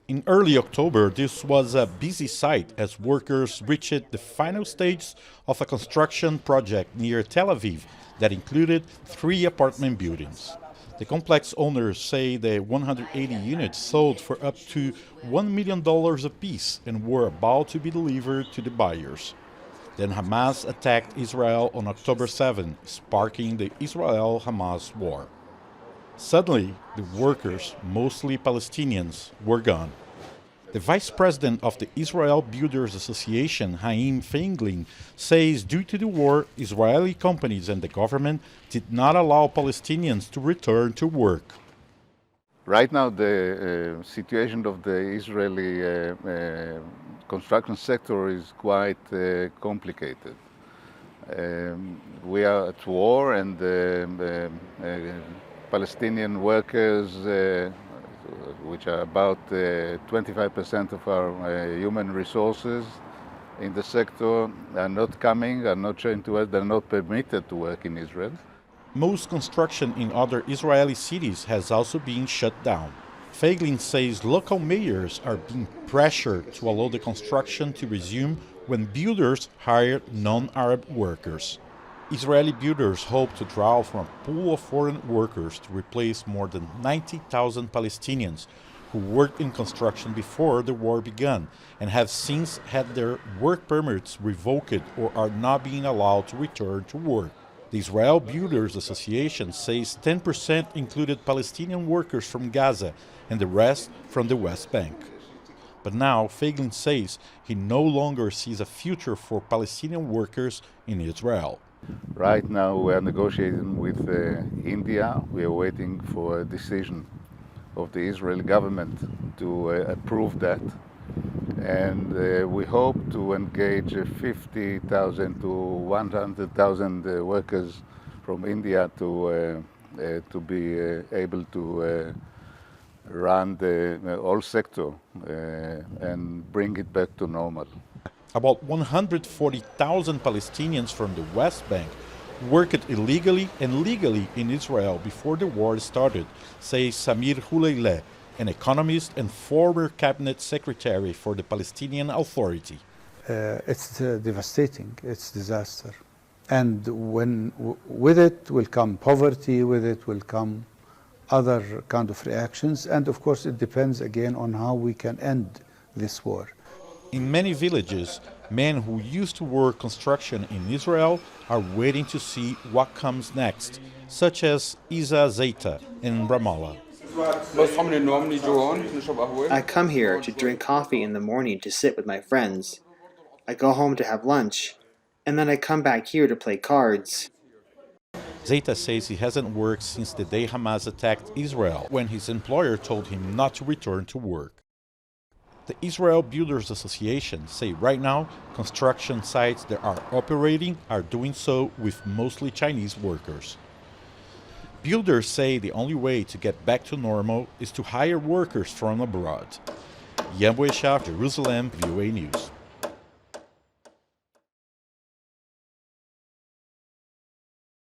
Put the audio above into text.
In early October, this was a busy site as workers reached the final stage of a construction project near Tel Aviv that included 3 apartment buildings. The complex owners say the 180 units sold for up to $1 million apiece and were about to be delivered to the buyers. Then Hamas attacked Israel on October 7, sparking the Israel-Hamas war. Suddenly, the workers, mostly Palestinians, were gone. The vice president of the Israel Builders Association, Haim Feinglin, says due to the war, Israeli companies and the government did not allow Palestinians to return to work. Right now, the situation of the Israeli construction sector is quite complicated. We are at war, and Palestinian workers, which are about 25% of our human resources in the sector, are not coming, are not showing to us, they're not permitted to work in Israel. Most construction in other Israeli cities has also been shut down. Feiglin says local mayors are being pressured to allow the construction to resume when builders hire non-Arab workers. Israeli builders hope to draw from a pool of foreign workers to replace more than 90,000 Palestinians who worked in construction before the war began and have since had their work permits revoked or are not being allowed to return to work. The Israel Builders Association says 10% included Palestinian workers from Gaza and the rest from the West Bank. But now Feiglin says he no longer sees a future for Palestinian workers in Israel. Right now we are negotiating with India. We are waiting for a decision of the Israeli government to approve that. And we hope to engage 50,000 to 100,000 workers from India to be able to run the whole sector and bring it back to normal. About 140,000 Palestinians from the West Bank worked illegally and legally in Israel before the war started, says Samir Huleileh, an economist and former cabinet secretary for the Palestinian Authority. It's devastating, it's disaster. And with it will come poverty, with it will come other kind of reactions, and of course it depends again on how we can end this war. In many villages, men who used to work construction in Israel are waiting to see what comes next, such as Isa Zeita in Ramallah. I come here to drink coffee in the morning to sit with my friends. I go home to have lunch, and then I come back here to play cards. Zeita says he hasn't worked since the day Hamas attacked Israel, when his employer told him not to return to work. The Israel Builders Association say right now construction sites that are operating are doing so with mostly Chinese workers. Builders say the only way to get back to normal is to hire workers from abroad. Boechat, Jerusalem, VOA News.